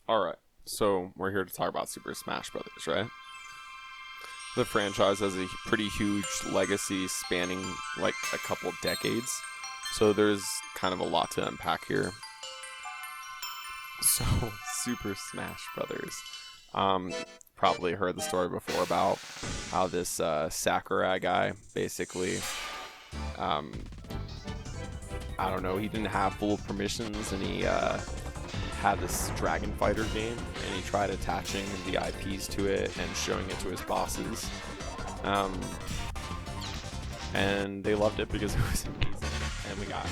Alright, so we're here to talk about Super Smash Brothers, right? The franchise has a pretty huge legacy spanning like a couple decades, so there's kind of a lot to unpack here. So, Super Smash Brothers. Probably heard the story before about how this Sakurai guy basically, I don't know, he didn't have full permissions and he had this Dragon Fighter game and he tried attaching the IPs to it and showing it to his bosses. And they loved it because it was amazing. And we got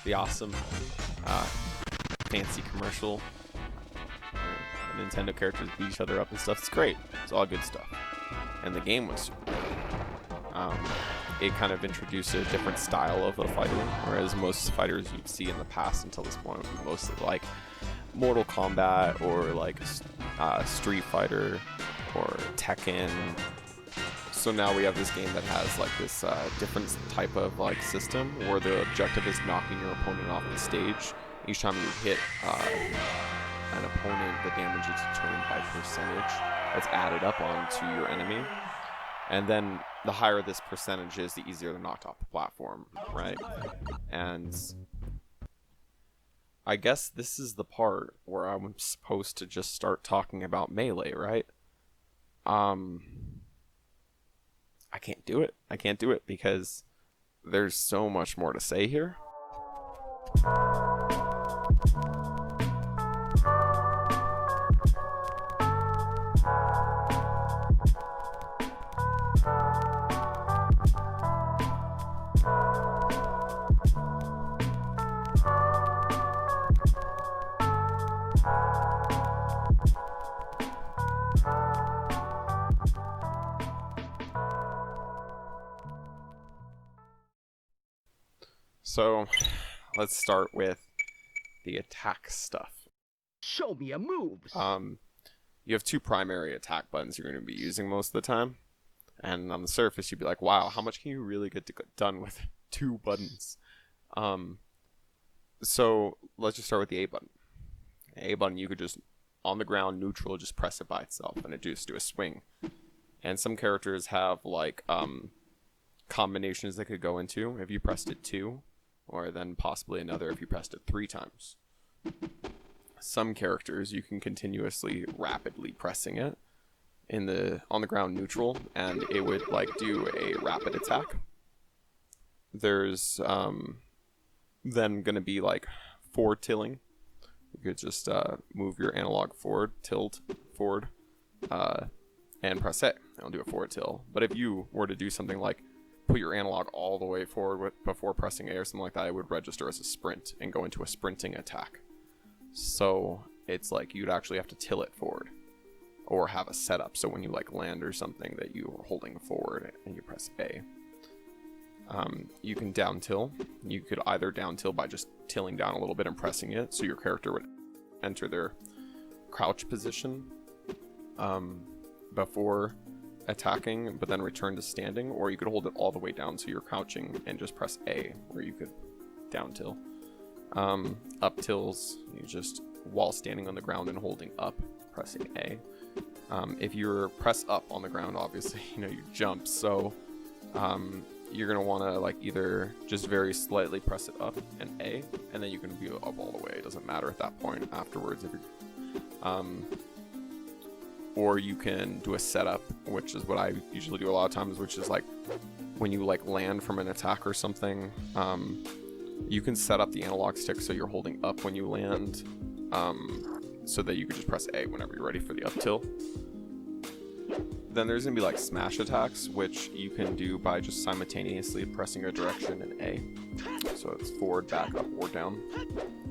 the awesome fancy commercial. Nintendo characters beat each other up and stuff. It's great. It's all good stuff. And the game was super good. It kind of introduced a different style of a fighter, whereas most fighters you'd see in the past until this point would be mostly like Mortal Kombat or like Street Fighter or Tekken. So now we have this game that has like this different type of like system where the objective is knocking your opponent off the stage. Each time you hit an opponent, the damage is determined by percentage that's added up onto your enemy. And then the higher this percentage is, the easier they're knocked off the platform, right? And I guess this is the part where I'm supposed to just start talking about Melee, right? I can't do it. I can't do it because there's so much more to say here. So, let's start with the attack stuff. Show me a moves. You have two primary attack buttons you're going to be using most of the time. And on the surface, you'd be like, wow, how much can you really get done with two buttons? So, let's just start with the A button. A button, you could just, on the ground, neutral, just press it by itself, and it just do a swing. And some characters have, like, combinations they could go into if you pressed it 2. Or then possibly another if you pressed it 3 times. Some characters you can continuously rapidly pressing it on the ground neutral, and it would like do a rapid attack. There's then gonna be like forward tilling. You could just move your analog forward, tilt forward, and press A. It'll do a forward tilt. But if you were to do something like put your analog all the way forward before pressing A or something like that, it would register as a sprint and go into a sprinting attack. So it's like you'd actually have to tilt it forward or have a setup so when you like land or something that you are holding forward and you press A. You can down tilt. You could either down tilt by just tilling down a little bit and pressing it so your character would enter their crouch position before attacking, but then return to standing, or you could hold it all the way down so you're crouching and just press A, where you could down tilt. Up tills, you just, while standing on the ground and holding up, pressing A. If you're press up on the ground, obviously, you jump, so you're going to want to like either just very slightly press it up and A, and then you can be up all the way. It doesn't matter at that point afterwards if you're or you can do a setup, which is what I usually do a lot of times, which is like when you like land from an attack or something, you can set up the analog stick so you're holding up when you land, so that you can just press A whenever you're ready for the up tilt. Then there's going to be like smash attacks, which you can do by just simultaneously pressing a direction in A. So it's forward, back, up, or down.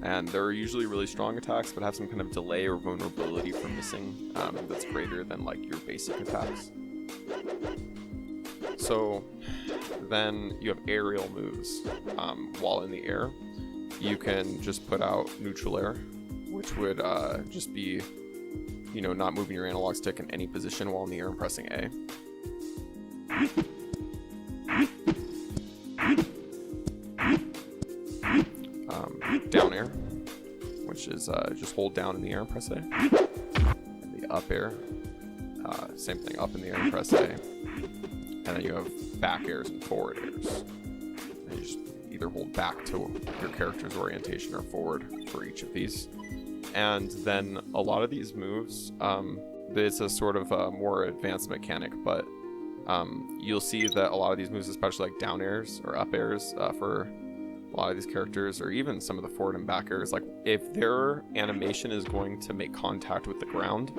And they're usually really strong attacks, but have some kind of delay or vulnerability for missing that's greater than like your basic attacks. So then you have aerial moves. While in the air, you can just put out neutral air, which would just be not moving your analog stick in any position while in the air and pressing A. Down air, which is just hold down in the air and press A. up air. Same thing, up in the air and press A. And then you have back airs and forward airs. And you just either hold back to your character's orientation or forward for each of these. And then a lot of these moves, it's a sort of a more advanced mechanic, but you'll see that a lot of these moves, especially like down airs or up airs for a lot of these characters, or even some of the forward and back airs, like if their animation is going to make contact with the ground,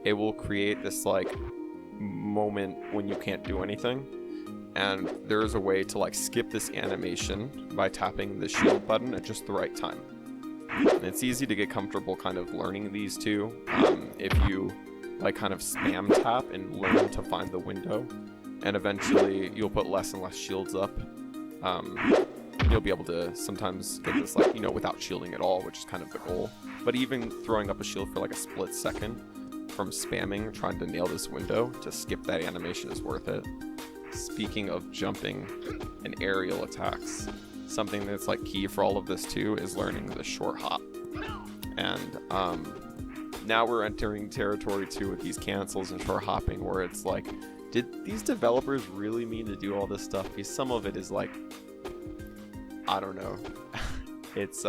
it will create this like moment when you can't do anything. And there is a way to like skip this animation by tapping the shield button at just the right time. And it's easy to get comfortable kind of learning these two if you like kind of spam tap and learn to find the window, and eventually you'll put less and less shields up. You'll be able to sometimes get this like, you know, without shielding at all, which is kind of the goal. But even throwing up a shield for like a split second from spamming, trying to nail this window to skip that animation is worth it. Speaking of jumping and aerial attacks, something that's like key for all of this too is learning the short hop. And now we're entering territory too with these cancels and short hopping, where it's like, did these developers really mean to do all this stuff? Because some of it is like, I don't know. It's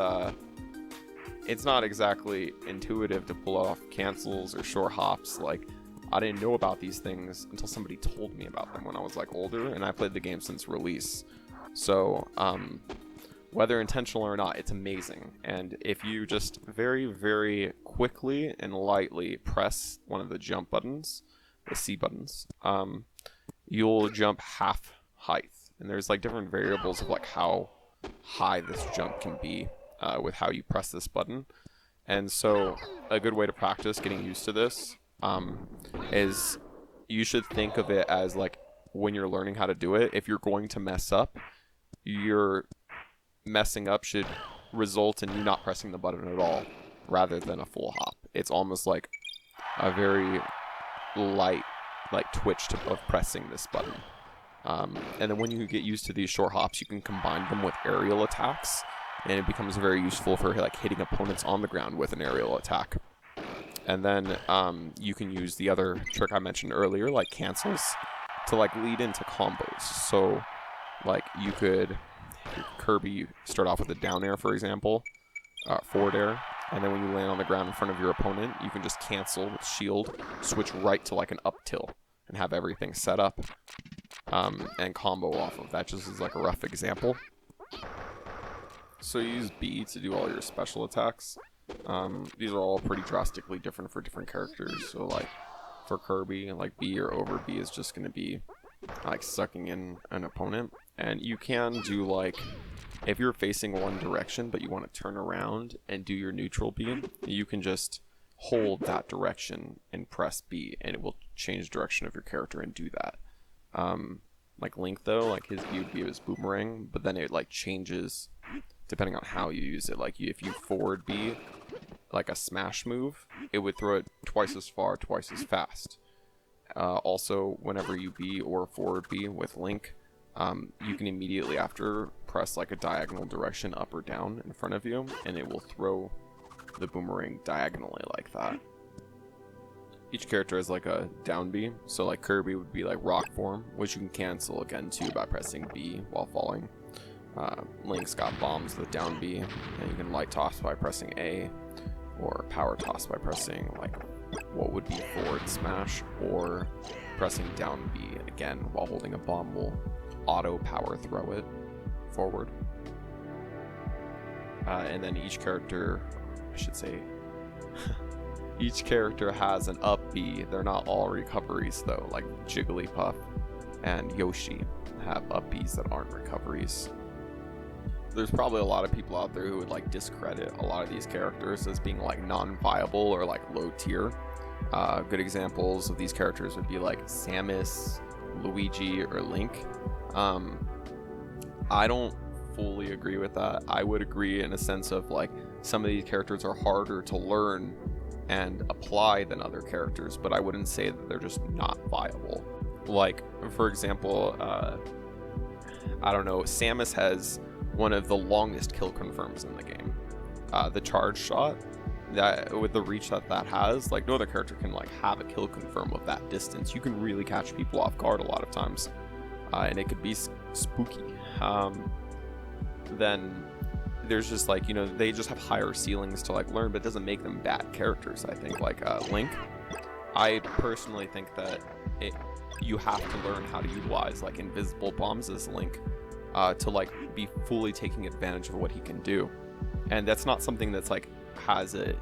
not exactly intuitive to pull off cancels or short hops. Like, I didn't know about these things until somebody told me about them when I was like older, and I played the game since release. So, whether intentional or not, it's amazing. And if you just very, very quickly and lightly press one of the jump buttons, the C buttons, you'll jump half height. And there's like different variables of like how high this jump can be with how you press this button. And so a good way to practice getting used to this is you should think of it as like when you're learning how to do it, if you're going to mess up, your messing up should result in you not pressing the button at all rather than a full hop. It's almost like a very light like twitch of pressing this button. And then when you get used to these short hops, you can combine them with aerial attacks, and it becomes very useful for like hitting opponents on the ground with an aerial attack. And then you can use the other trick I mentioned earlier, like cancels, to like lead into combos. So like you could Kirby start off with a down air, for example, forward air, and then when you land on the ground in front of your opponent, you can just cancel with shield, switch right to like an up tilt, and have everything set up and combo off of that, just as like a rough example. So you use B to do all your special attacks. These are all pretty drastically different for different characters. So like for Kirby, like B or over B is just going to be like sucking in an opponent. And you can do like, if you're facing one direction but you want to turn around and do your neutral B, you can just hold that direction and press B, and it will change the direction of your character and do that. Like Link though, like his B would be his boomerang, but then it like changes depending on how you use it. Like if you forward B like a smash move, it would throw it twice as far, twice as fast. Also, whenever you B or forward B with Link, you can immediately after press like a diagonal direction up or down in front of you, and it will throw the boomerang diagonally like that. Each character has like a down B, so like Kirby would be like rock form, which you can cancel again too by pressing B while falling. Link's got bombs with down B, and you can light toss by pressing A, or power toss by pressing like what would be forward smash, or pressing down B again while holding a bomb will auto power throw it forward. And then each character, I should say, each character has an up B. They're not all recoveries though, like Jigglypuff and Yoshi have up Bs that aren't recoveries. There's probably a lot of people out there who would like discredit a lot of these characters as being like non-viable or like low tier. Good examples of these characters would be like Samus, Luigi, or Link. I don't fully agree with that. I would agree in a sense of like some of these characters are harder to learn and apply than other characters, but I wouldn't say that they're just not viable. Like, for example, I don't know, Samus has one of the longest kill confirms in the game. The charge shot that with the reach that has, like no other character can like have a kill confirm of that distance. You can really catch people off guard a lot of times, and it could be spooky. Then there's just like, you know, they just have higher ceilings to like learn, but it doesn't make them bad characters. I think like Link, I personally think that you have to learn how to utilize like invisible bombs as Link to like be fully taking advantage of what he can do, and that's not something that's like has a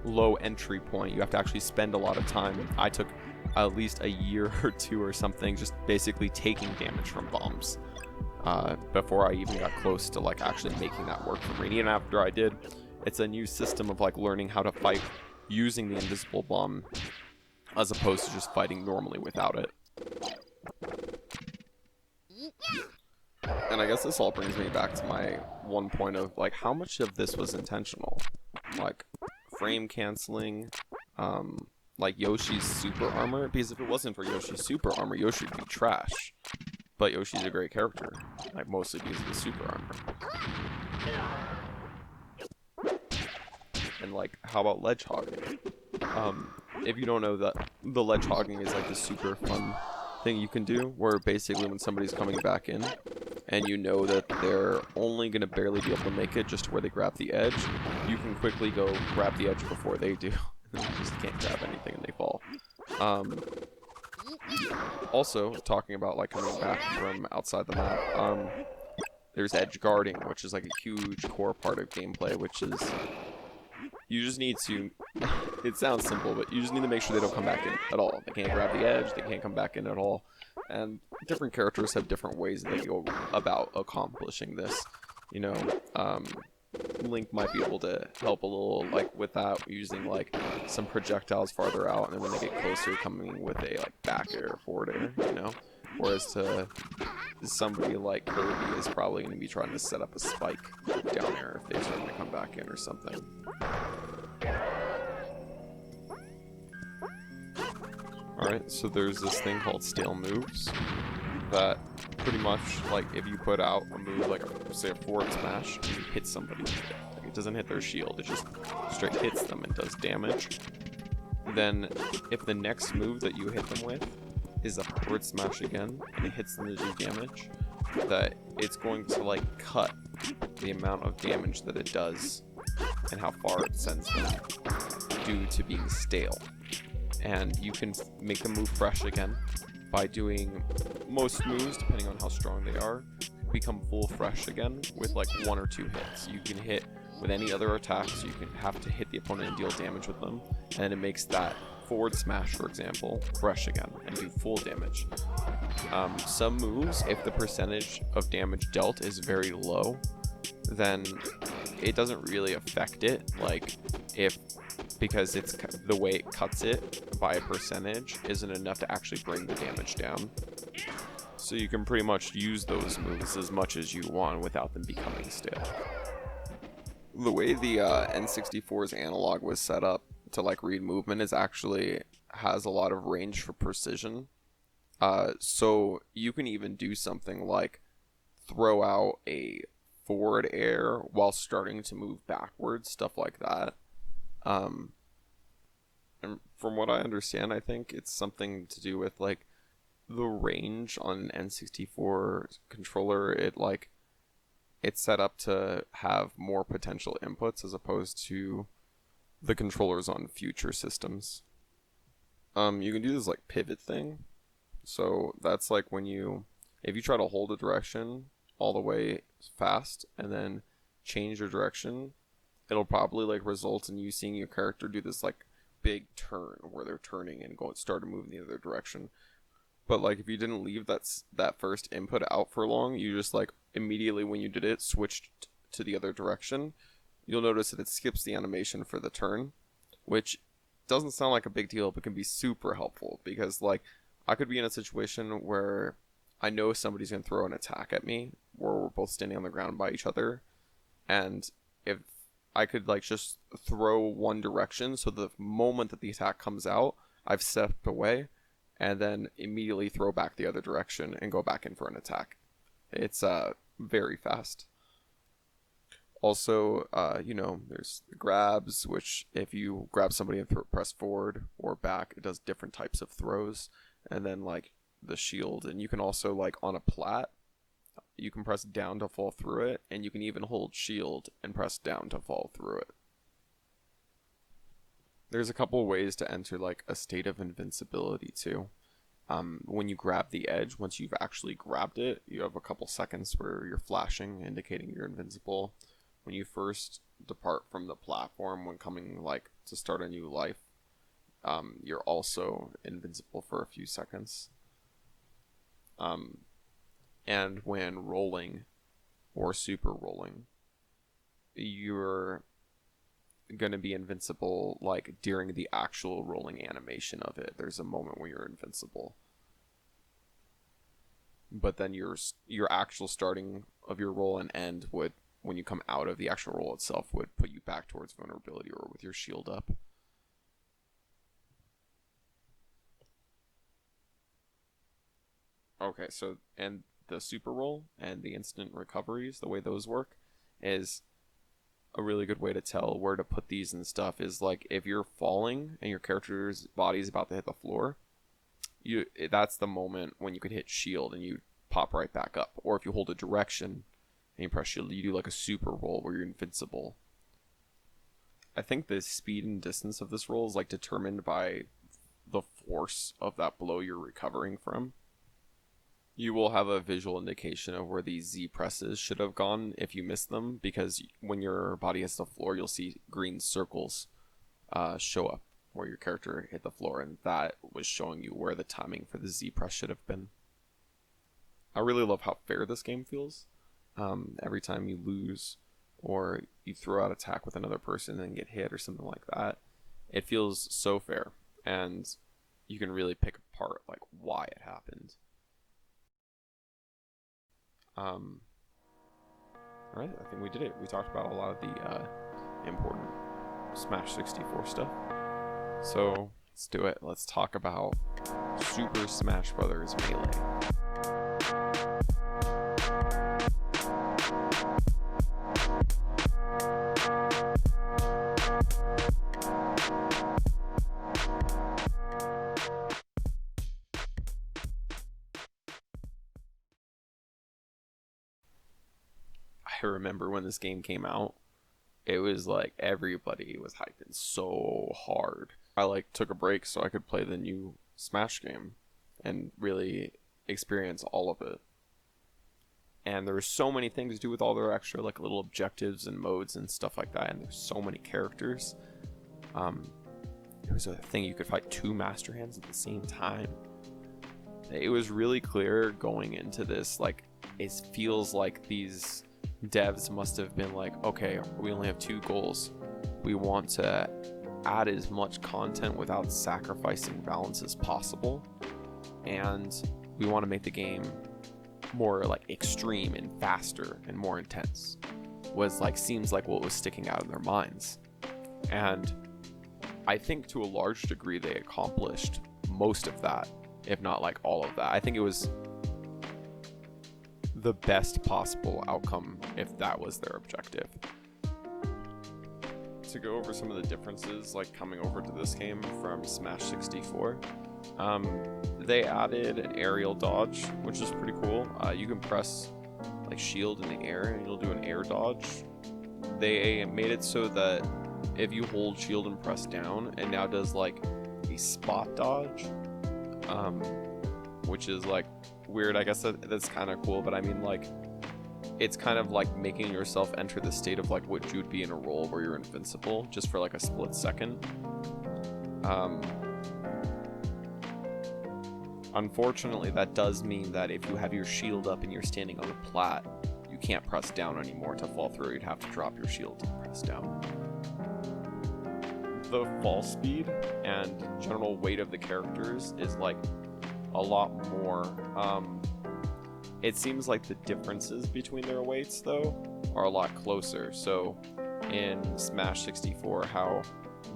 low entry point. You have to actually spend a lot of time. I took at least a year or two or something just basically taking damage from bombs before I even got close to like actually making that work for me. And even after I did, it's a new system of like learning how to fight using the invisible bomb as opposed to just fighting normally without it. And I guess this all brings me back to my one point of like how much of this was intentional, like frame canceling, like Yoshi's super armor, because if it wasn't for Yoshi's super armor, Yoshi would be trash. But Yoshi's a great character, like mostly because of the super armor. And like, how about ledge hogging? If you don't know, that the ledge hogging is like the super fun thing you can do, where basically when somebody's coming back in, and you know that they're only going to barely be able to make it just to where they grab the edge, you can quickly go grab the edge before they do. And you just can't grab anything and they fall. Also, talking about like coming back from outside the map, there's edge guarding, which is like a huge core part of gameplay, which is you just need to, it sounds simple, but you just need to make sure they don't come back in at all. They can't grab the edge, they can't come back in at all. And different characters have different ways that they go about accomplishing this. You know, Link might be able to help a little like with that, using like some projectiles farther out, and then when they get closer, coming with a like back air or forward air, you know. Whereas to somebody like Kirby is probably going to be trying to set up a spike down there if they start to come back in or something. Alright, so there's this thing called stale moves that pretty much, like, if you put out a move, like, say a forward smash, and you hit somebody with it, like, it doesn't hit their shield, it just straight hits them and does damage. Then, if the next move that you hit them with is a forward smash again, and it hits them to do damage, that it's going to, like, cut the amount of damage that it does and how far it sends them due to being stale. And you can make them move fresh again by doing most moves, depending on how strong they are, become full fresh again with like 1 or 2 hits. You can hit with any other attacks, you can have to hit the opponent and deal damage with them, and it makes that forward smash, for example, fresh again and do full damage. Some moves, if the percentage of damage dealt is very low, then it doesn't really affect it, like if because it's the way it cuts it by a percentage isn't enough to actually bring the damage down. So you can pretty much use those moves as much as you want without them becoming stale. The way the N64's analog was set up to like read movement is actually has a lot of range for precision. So you can even do something like throw out a forward air while starting to move backwards, stuff like that. And from what I understand, I think it's something to do with like the range on an N64 controller. It's set up to have more potential inputs as opposed to the controllers on future systems. You can do this like pivot thing. So that's like when if you try to hold a direction all the way fast and then change your direction, it'll probably like result in you seeing your character do this like big turn where they're turning and start to move in the other direction. But like if you didn't leave that first input out for long, you just like immediately when you did it switched to the other direction, you'll notice that it skips the animation for the turn, which doesn't sound like a big deal but can be super helpful, because like I could be in a situation where I know somebody's gonna throw an attack at me where we're both standing on the ground by each other, and if I could like just throw one direction, so the moment that the attack comes out, I've stepped away, and then immediately throw back the other direction and go back in for an attack. It's very fast. Also, there's the grabs, which if you grab somebody and press forward or back, it does different types of throws. And then like the shield, and you can also like on a plat, you can press down to fall through it, and you can even hold shield and press down to fall through it. There's a couple ways to enter like a state of invincibility too. When you grab the edge, once you've actually grabbed it, you have a couple seconds where you're flashing, indicating you're invincible. When you first depart from the platform, when coming like to start a new life, you're also invincible for a few seconds. And when rolling or super rolling, you're going to be invincible like during the actual rolling animation of it. There's a moment where you're invincible. But then your actual starting of your roll and end would, when you come out of the actual roll itself, would put you back towards vulnerability or with your shield up. Okay, so, and the super roll and the instant recoveries, the way those work is a really good way to tell where to put these and stuff is like if you're falling and your character's body is about to hit the floor, that's the moment when you could hit shield and you pop right back up. Or if you hold a direction and you press shield, you do like a super roll where you're invincible. I think the speed and distance of this roll is like determined by the force of that blow you're recovering from. You will have a visual indication of where these Z presses should have gone if you miss them, because when your body hits the floor, you'll see green circles show up where your character hit the floor, and that was showing you where the timing for the Z press should have been. I really love how fair this game feels. Every time you lose or you throw out attack with another person and get hit or something like that, it feels so fair, and you can really pick apart like why it happened. Alright, I think we did it. We talked about a lot of the important Smash 64 stuff. So, let's do it. Let's talk about Super Smash Bros. Melee. I remember when this game came out, it was like everybody was hyping so hard. I like took a break so I could play the new Smash game and really experience all of it. And there were so many things to do with all their extra like little objectives and modes and stuff like that, and there's so many characters. It was a thing you could fight 2 Master Hands at the same time. It was really clear going into this, like it feels like these devs must have been like, okay, we only have 2 goals. We want to add as much content without sacrificing balance as possible, and we want to make the game more like extreme and faster and more intense. Seems like what was sticking out in their minds. And I think to a large degree they accomplished most of that, if not like all of that. I think it was the best possible outcome if that was their objective. To go over some of the differences, like coming over to this game from Smash 64, they added an aerial dodge, which is pretty cool. You can press like shield in the air and you'll do an air dodge. They made it so that if you hold shield and press down, it now does like a spot dodge, which is like weird. I guess that's kind of cool, but I mean, like, it's kind of like making yourself enter the state of like what you'd be in a role where you're invincible just for like a split second. Unfortunately, that does mean that if you have your shield up and you're standing on a plat, you can't press down anymore to fall through. You'd have to drop your shield to press down. The fall speed and general weight of the characters is like a lot more. It seems like the differences between their weights though are a lot closer. So in Smash 64, how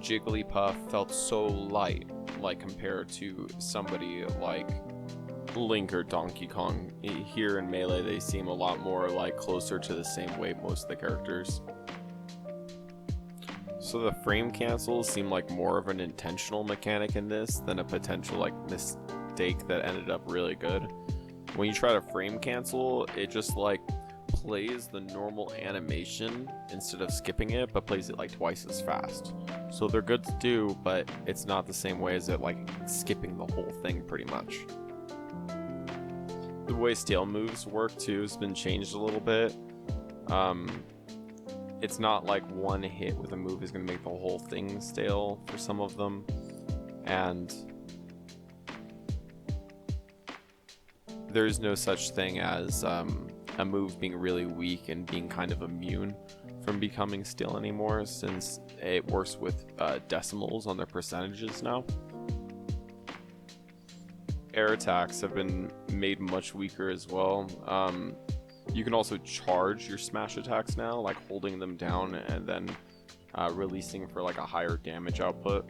Jigglypuff felt so light, like compared to somebody like Link or Donkey Kong. Here in Melee, they seem a lot more like closer to the same way most of the characters. So the frame cancels seem like more of an intentional mechanic in this than a potential like mistake that ended up really good. When you try to frame cancel, it just like plays the normal animation instead of skipping it, but plays it like twice as fast. So they're good to do, but it's not the same way as it like skipping the whole thing pretty much. The way stale moves work too has been changed a little bit. It's not like one hit with a move is going to make the whole thing stale for some of them, and there's no such thing as a move being really weak and being kind of immune from becoming stale anymore, since it works with decimals on their percentages now. Air attacks have been made much weaker as well. You can also charge your smash attacks now, like holding them down and then releasing for like a higher damage output.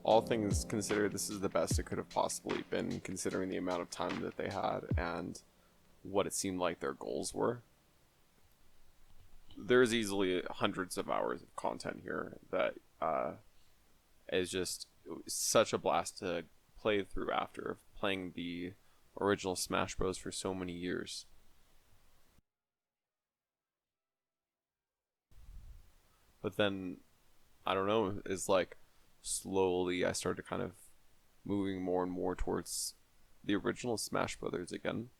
All things considered, this is the best it could have possibly been, considering the amount of time that they had and what it seemed like their goals were. There's easily hundreds of hours of content here that is just such a blast to play through after playing the original Smash Bros. For so many years. But then, I don't know, it's like slowly I started kind of moving more and more towards the original Smash Brothers again.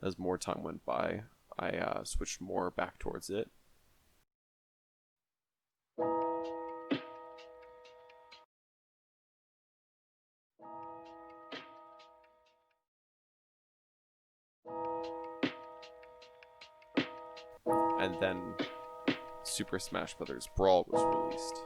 As more time went by, I switched more back towards it. And then Super Smash Bros. Brawl was released.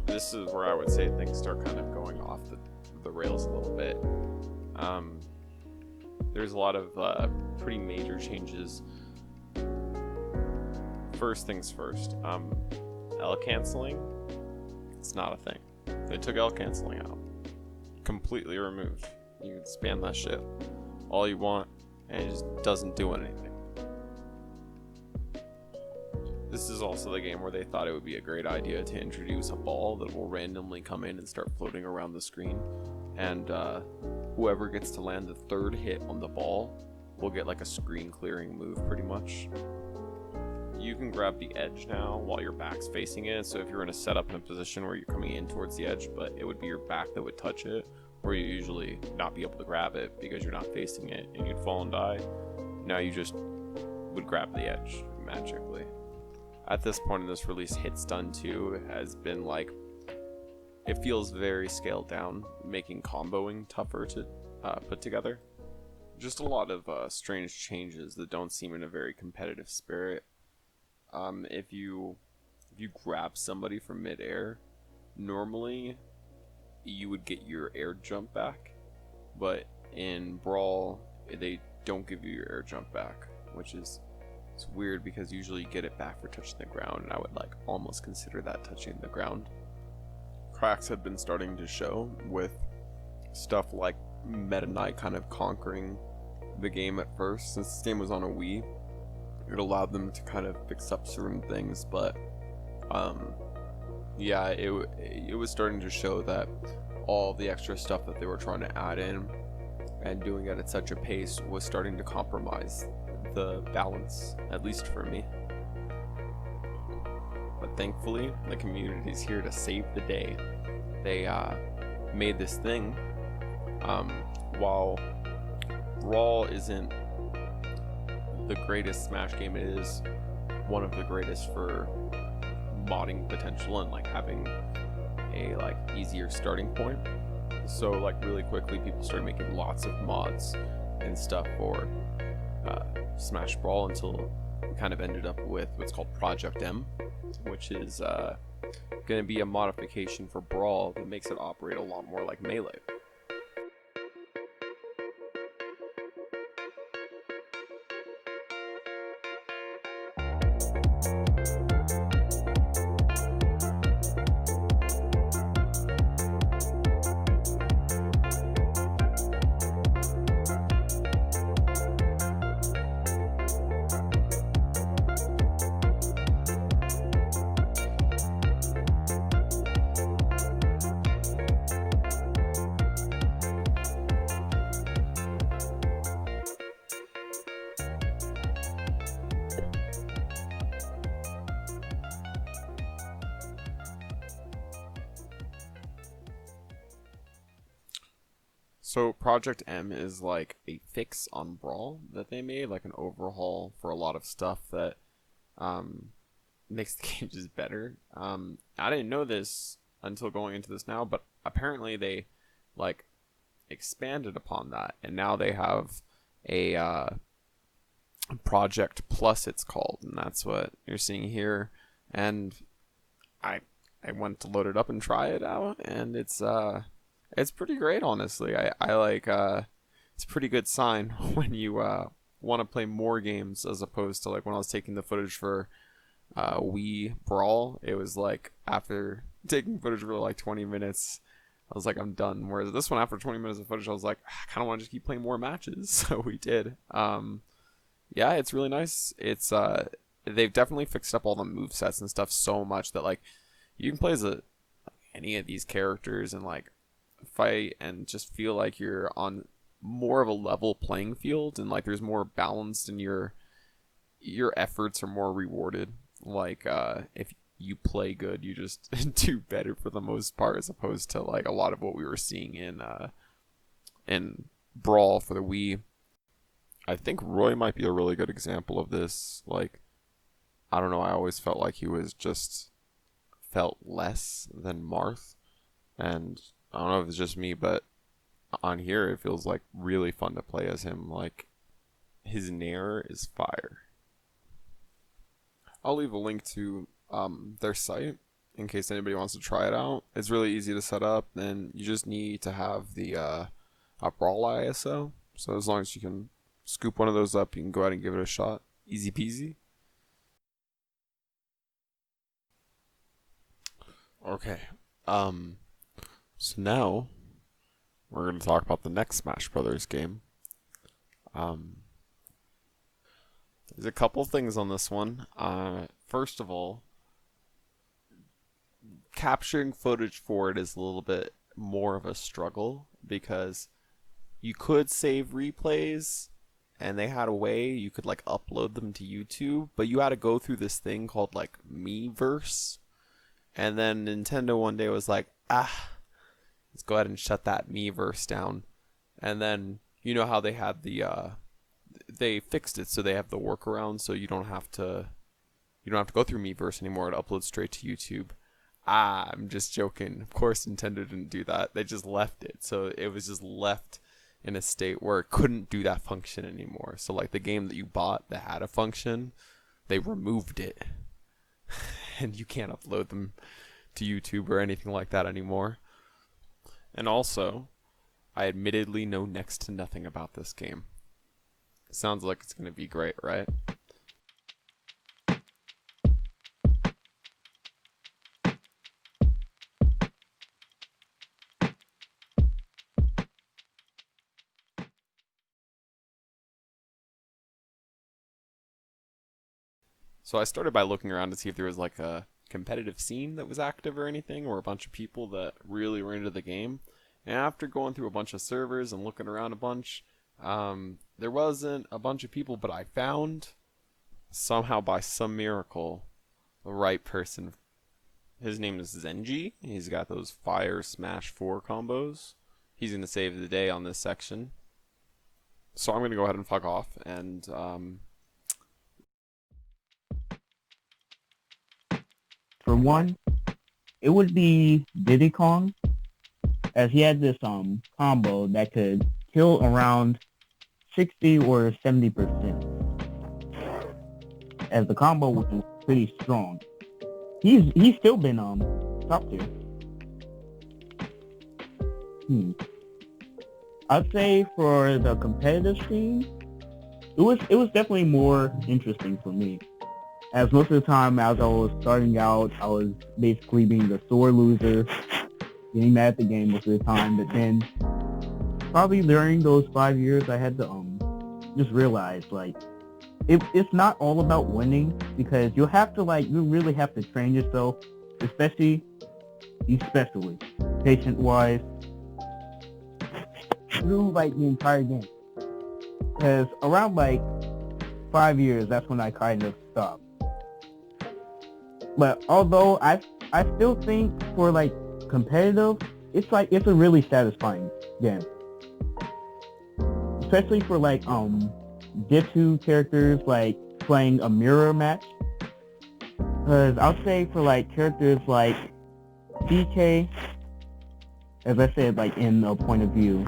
This is where I would say things start kind of going off the rails a little bit. There's a lot of pretty major changes. First things first, L canceling, it's not a thing. They took L canceling out. Completely removed. You can spam that shit all you want, and it just doesn't do anything. This is also the game where they thought it would be a great idea to introduce a ball that will randomly come in and start floating around the screen, and whoever gets to land the third hit on the ball will get like a screen clearing move pretty much. You can grab the edge now while your back's facing it, so if you're in a setup in a position where you're coming in towards the edge but it would be your back that would touch it, or you usually not be able to grab it because you're not facing it and you'd fall and die, now you just would grab the edge magically. At this point in this release, hit stun 2 has been like, it feels very scaled down, making comboing tougher to put together. Just a lot of strange changes that don't seem in a very competitive spirit. If you grab somebody from midair, normally you would get your air jump back, but in Brawl they don't give you your air jump back, which is it's weird because usually you get it back for touching the ground, and I would like almost consider that touching the ground. Cracks have been starting to show with stuff like Meta Knight kind of conquering the game at first. Since this game was on a Wii, it allowed them to kind of fix up certain things, but yeah, it was starting to show that all the extra stuff that they were trying to add in and doing it at such a pace was starting to compromise the balance, at least for me. But thankfully, the community is here to save the day. They made this thing. While Brawl isn't the greatest Smash game, it is one of the greatest for modding potential and like having a like easier starting point. So like really quickly, people started making lots of mods and stuff for Smash Brawl until we kind of ended up with what's called Project M, which is going to be a modification for Brawl that makes it operate a lot more like Melee. So Project M is like a fix on Brawl that they made, like an overhaul for a lot of stuff that makes the game just better. I didn't know this until going into this now, but apparently they like expanded upon that, and now they have a Project Plus, it's called, and that's what you're seeing here. And I went to load it up and try it out, and it's pretty great, honestly. I like it's a pretty good sign when you want to play more games as opposed to like when I was taking the footage for Wii Brawl. It was like after taking footage for like 20 minutes, I was like, I'm done. Whereas this one, after 20 minutes of footage, I was like, I kind of want to just keep playing more matches. So we did. Yeah, it's really nice. It's they've definitely fixed up all the movesets and stuff so much that like you can play as any of these characters and like fight and just feel like you're on more of a level playing field, and like there's more balanced and your efforts are more rewarded. Like if you play good, you just do better for the most part, as opposed to like a lot of what we were seeing in Brawl for the Wii. I think Roy might be a really good example of this. Like, I don't know, I always felt like he was just felt less than Marth, and I don't know if it's just me, but on here it feels like really fun to play as him. Like, his nair is fire. I'll leave a link to their site in case anybody wants to try it out. It's really easy to set up, and you just need to have the Brawl ISO. So as long as you can scoop one of those up, you can go ahead and give it a shot. Easy peasy. Okay. So now we're going to talk about the next Smash Brothers game. There's a couple things on this one. First of all, capturing footage for it is a little bit more of a struggle because you could save replays, and they had a way you could like upload them to YouTube, but you had to go through this thing called like Miiverse. And then Nintendo one day was like, let's go ahead and shut that Miiverse down. And then you know how they had the they fixed it so they have the workaround, so you don't have to go through Miiverse anymore. It uploads straight to YouTube. I'm just joking. Of course Nintendo didn't do that. They just left it. So it was just left in a state where it couldn't do that function anymore. So like the game that you bought that had a function, they removed it. And you can't upload them to YouTube or anything like that anymore. And also, I admittedly know next to nothing about this game. Sounds like it's going to be great, right? So I started by looking around to see if there was like a competitive scene that was active or anything, or a bunch of people that really were into the game. And after going through a bunch of servers and looking around a bunch, there wasn't a bunch of people, but I found, somehow by some miracle, the right person. His name is Zenji. He's got those fire smash 4 combos. He's going to save the day on this section. So I'm going to go ahead and fuck off and For one, it would be Diddy Kong, as he had this combo that could kill around 60 or 70%, as the combo was pretty strong. He's still been top tier. I'd say for the competitive scene, it was definitely more interesting for me. As most of the time, as I was starting out, I was basically being the sore loser, getting mad at the game most of the time. But then, probably during those 5 years, I had to just realize like it's not all about winning, because you really have to train yourself, especially patient wise, through like the entire game. Because around like 5 years, that's when I kind of stopped. But although I still think for like competitive, it's a really satisfying game. Especially for like Jitsu characters, like playing a mirror match. Because I'll say for like characters like DK, as I said, like in a point of view,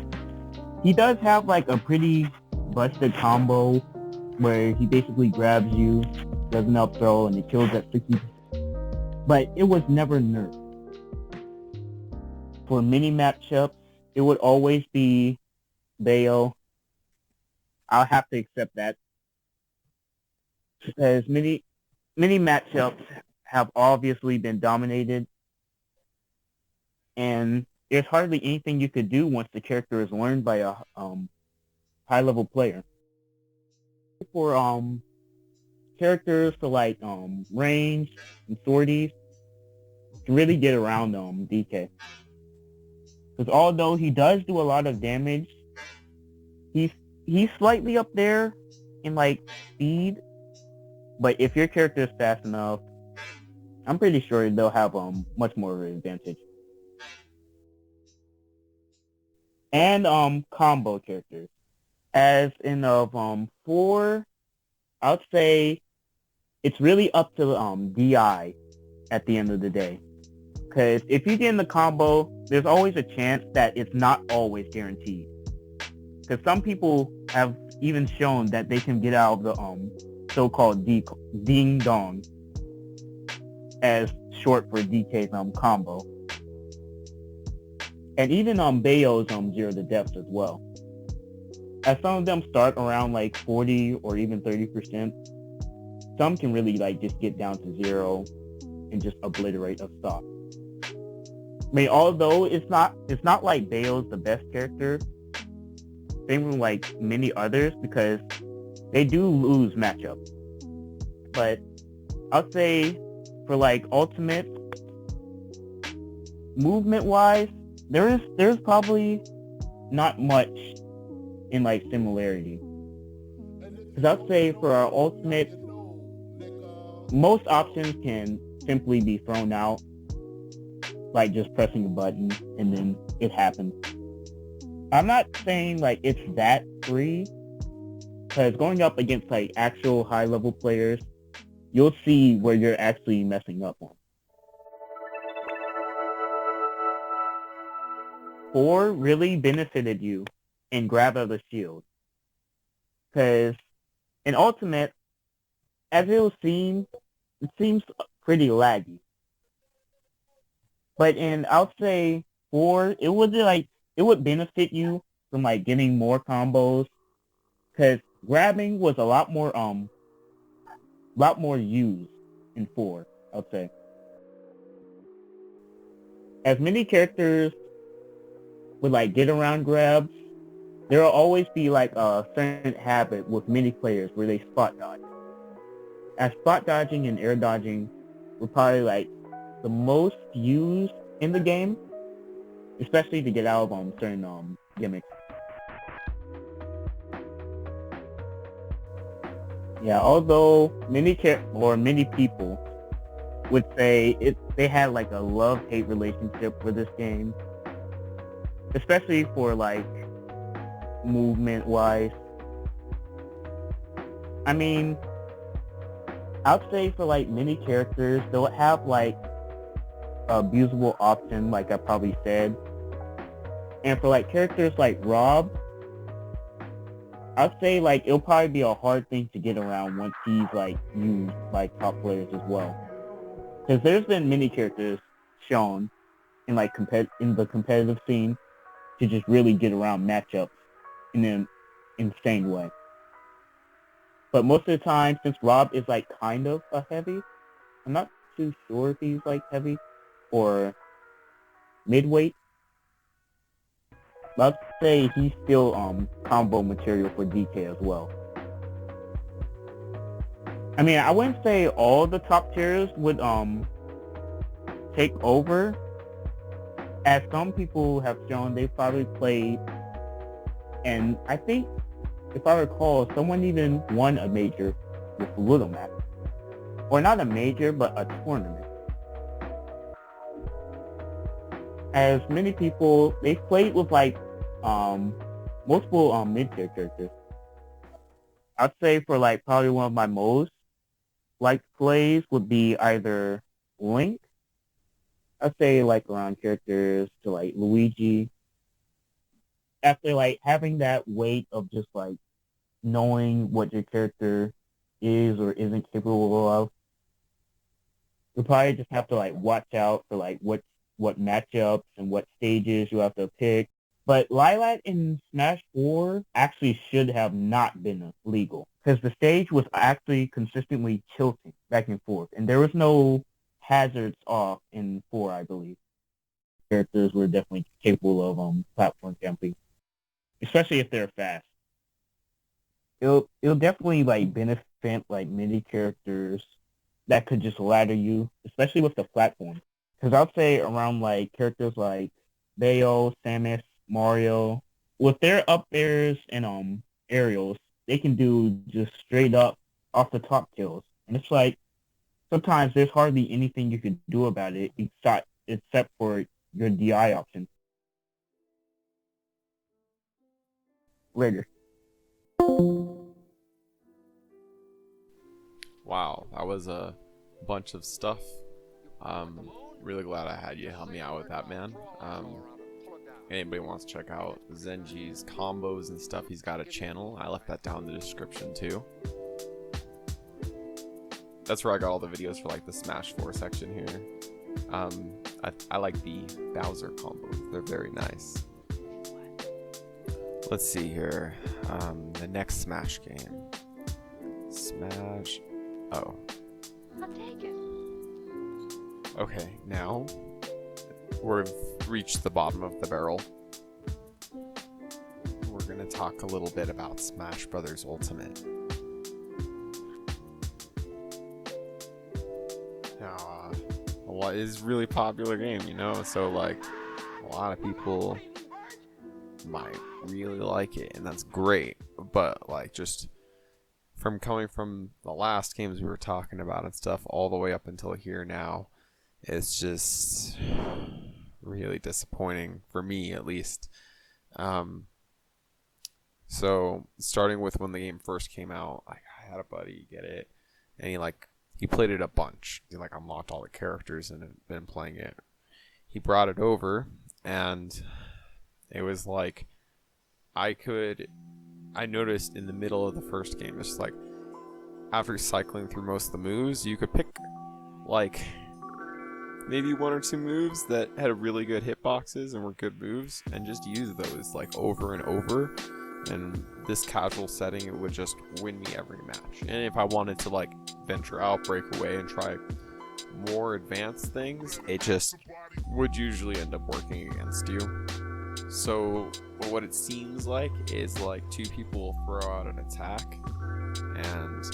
he does have like a pretty busted combo where he basically grabs you, does an up throw, and it kills at 60%. But it was never nerfed. For mini matchups, it would always be Bayo. I'll have to accept that, because many matchups have obviously been dominated, and there's hardly anything you could do once the character is learned by a high-level player. For characters for like range and sorties, to really get around DK, because although he does do a lot of damage, he's slightly up there in like speed, but if your character is fast enough, I'm pretty sure they'll have much more of an advantage. And combo characters, as in of 4, I would say it's really up to DI at the end of the day. Because if you get in the combo, there's always a chance that it's not always guaranteed. Because some people have even shown that they can get out of the so-called ding dong, as short for DK's combo. And even Bayo's zero to depths as well. As some of them start around like 40 or even 30%, some can really like just get down to 0 and just obliterate a stock. I mean, although it's not like Bayo's the best character, same with like many others, because they do lose matchups. But I'll say for like ultimate, movement wise, there's probably not much in like similarity. Because I'll say for our ultimate, most options can simply be thrown out, like just pressing a button and then it happens. I'm not saying like it's that free, because going up against like actual high level players, you'll see where you're actually messing up on. 4 really benefited you in grab of the shield, because in ultimate, as it will seem, it seems pretty laggy. But in, I'll say 4, it would benefit you from like getting more combos, because grabbing was a lot more used in 4, I'll say. As many characters would like get around grabs, there will always be like a certain habit with many players where they spot dodge. As spot dodging and air dodging were probably like the most used in the game, especially to get out of certain gimmicks. Yeah, although many people would say they had like a love-hate relationship with this game, especially for like movement-wise. I mean, I'd say for like many characters, they'll have like abusable option, like I probably said. And for like characters like Rob, I'd say like it'll probably be a hard thing to get around once he's like used by top players as well. Because there's been many characters shown in like in the competitive scene to just really get around matchups in an insane way. But most of the time, since Rob is like kind of a heavy, I'm not too sure if he's like heavy or midweight. But I'd say he's still combo material for DK as well. I mean, I wouldn't say all the top tiers would take over, as some people have shown they probably played, and I think if I recall, someone even won a major with Little Mac, or not a major but a tournament. As many people, they've played with like multiple mid-tier characters. I'd say for like probably one of my most liked plays would be either Link. I'd say like around characters to like Luigi. After like having that weight of just like knowing what your character is or isn't capable of, you probably just have to like watch out for like what matchups and what stages you have to pick. But Lilac in Smash 4 actually should have not been legal, because the stage was actually consistently tilting back and forth, and there was no hazards off in 4, I believe. Characters were definitely capable of platform jumping, especially if they're fast. It'll definitely like benefit like many characters that could just ladder you, especially with the platform. Because I'll say around like characters like Bayo, Samus, Mario, with their up airs and aerials, they can do just straight up off the top kills. And it's like sometimes there's hardly anything you can do about it except for your DI option. Later. Wow, that was a bunch of stuff. Really glad I had you help me out with that, man. Anybody wants to check out Zenji's combos and stuff, he's got a channel. I left that down in the description too. That's where I got all the videos for like the Smash 4 section here. I like the Bowser combos. They're very nice. Let's see here. The next Smash game. Smash. Oh. I'll take it. Okay, now we've reached the bottom of the barrel. We're gonna talk a little bit about Smash Brothers Ultimate. Now, it is a really popular game, you know, so like a lot of people might really like it, and that's great. But like just from coming from the last games we were talking about and stuff all the way up until here now, it's just really disappointing for me, at least. So starting with when the game first came out, I had a buddy get it, and he played it a bunch. He like unlocked all the characters and had been playing it. He brought it over, and it was like I noticed in the middle of the first game, it's just like after cycling through most of the moves, you could pick like maybe one or two moves that had really good hitboxes and were good moves, and just use those like over and over. And this casual setting, it would just win me every match. And if I wanted to like venture out, break away, and try more advanced things, it just would usually end up working against you. So what it seems like is like two people will throw out an attack, and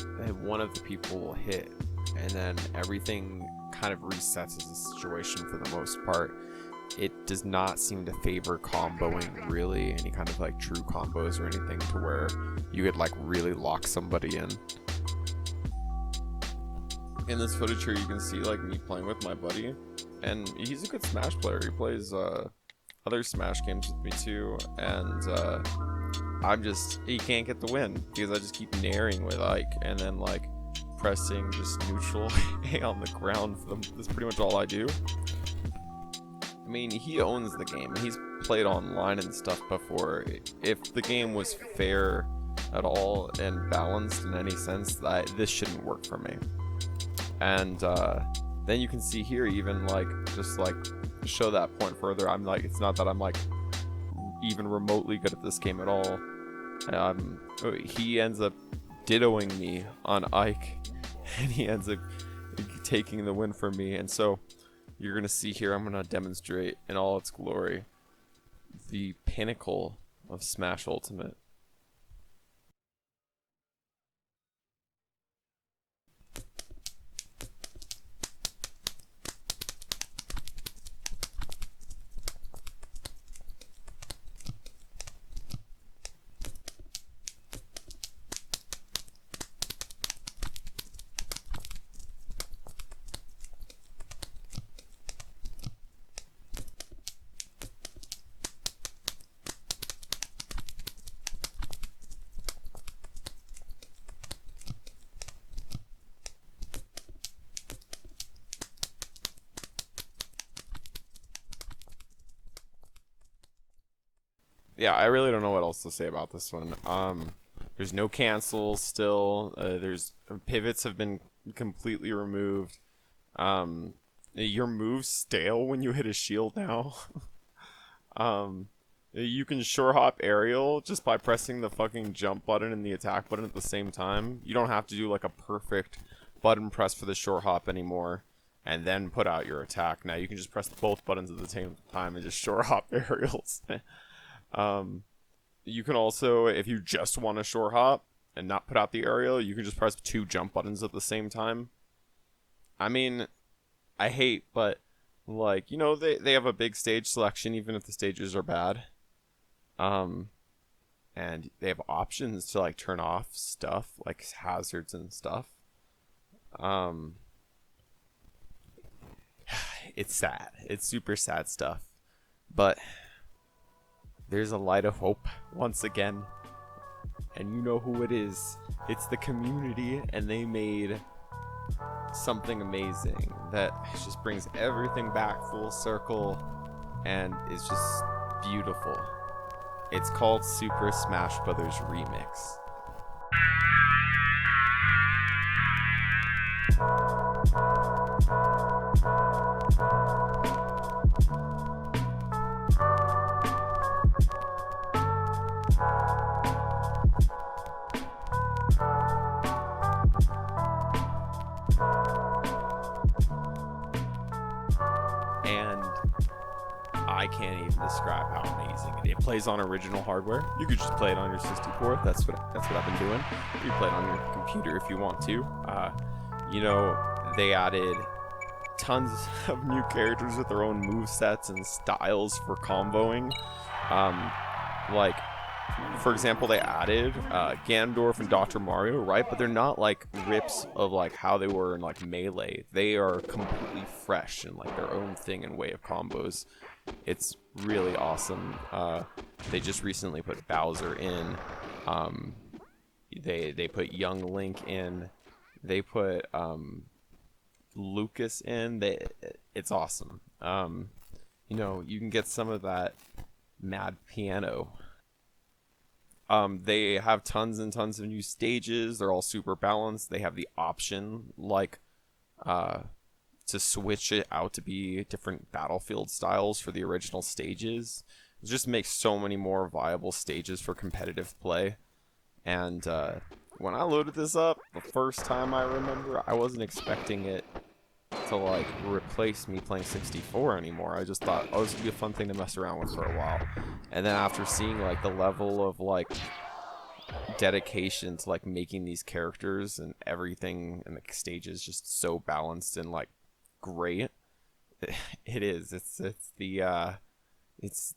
one of the people will hit, and then everything kind of resets as a situation for the most part. It does not seem to favor comboing really, any kind of like true combos or anything to where you could like really lock somebody in. In this footage here, you can see like me playing with my buddy, and he's a good Smash player. He plays other Smash games with me too, and he can't get the win because I just keep nairing with Ike and then like pressing just neutral A on the ground for them. That's pretty much all I do. I mean, he owns the game. He's played online and stuff before. If the game was fair at all and balanced in any sense, this shouldn't work for me. And then you can see here, even like just like show that point further. I'm like, it's not that I'm like even remotely good at this game at all. He ends up dittoing me on Ike, and he ends up taking the win from me. And so you're gonna see here, I'm gonna demonstrate in all its glory the pinnacle of Smash Ultimate. Yeah, I really don't know what else to say about this one. There's no cancels still. There's pivots have been completely removed. Your moves stale when you hit a shield now. You can shore hop aerial just by pressing the fucking jump button and the attack button at the same time. You don't have to do like a perfect button press for the shore hop anymore and then put out your attack. Now you can just press both buttons at the same time and just shore hop aerials. You can also, if you just want to shore hop and not put out the aerial, you can just press 2 jump buttons at the same time. I mean, I hate, but like, you know, they have a big stage selection even if the stages are bad. And they have options to like turn off stuff like hazards and stuff. It's sad. It's super sad stuff. But there's a light of hope once again, and you know who it is. It's the community, and they made something amazing that just brings everything back full circle and is just beautiful. It's called Super Smash Bros. Remix. And I can't even describe how amazing it is. It plays on original hardware. You could just play it on your 64. That's what I've been doing. You can play it on your computer if you want to. You know, they added tons of new characters with their own movesets and styles for comboing. Like, for example, they added Ganondorf and Dr. Mario, right? But they're not like rips of like how they were in like Melee. They are completely fresh and like their own thing and way of combos. It's really awesome. They just recently put Bowser in. They put Young Link in. They put Lucas in. It's awesome. You know, you can get some of that mad piano. They have tons and tons of new stages. They're all super balanced. They have the option, like, to switch it out to be different battlefield styles for the original stages. It just makes so many more viable stages for competitive play. And when I loaded this up, the first time I remember, I wasn't expecting it to, like, replace me playing 64 anymore. I just thought, oh, this would be a fun thing to mess around with for a while. And then after seeing, like, the level of, like, dedication to, like, making these characters and everything and the stages just so balanced and, like, great, it is. It's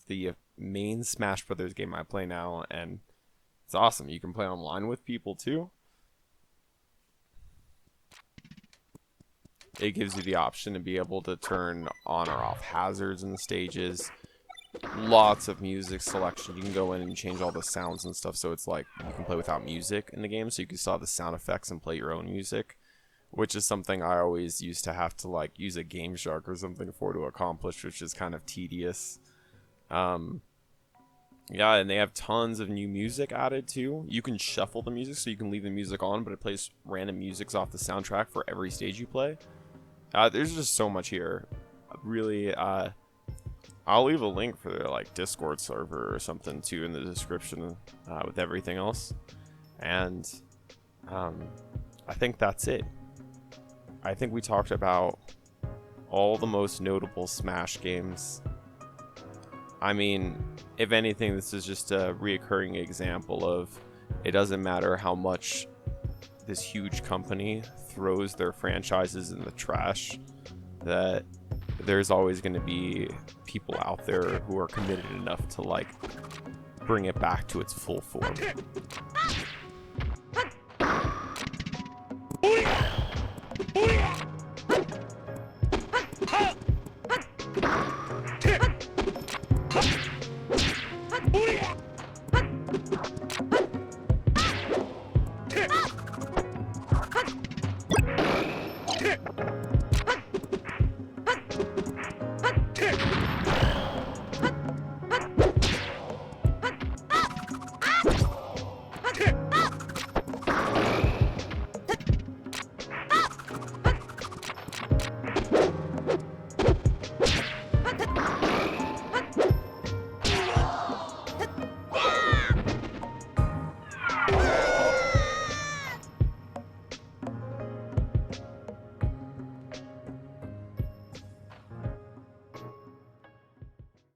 the main Smash Brothers game I play now, and it's awesome. You can play online with people, too. It gives you the option to be able to turn on or off hazards in the stages. Lots of music selection. You can go in and change all the sounds and stuff, so it's like you can play without music in the game, so you can still have the sound effects and play your own music, which is something I always used to have to like use a Game Shark or something for to accomplish, which is kind of tedious. Yeah, and they have tons of new music added too. You can shuffle the music, so you can leave the music on, but it plays random musics off the soundtrack for every stage you play. There's just so much here. Really, I'll leave a link for their like Discord server or something too in the description with everything else. And I think that's it. I think we talked about all the most notable Smash games. I mean, if anything, this is just a reoccurring example of it doesn't matter how much this huge company throws their franchises in the trash, that there's always going to be people out there who are committed enough to like bring it back to its full form.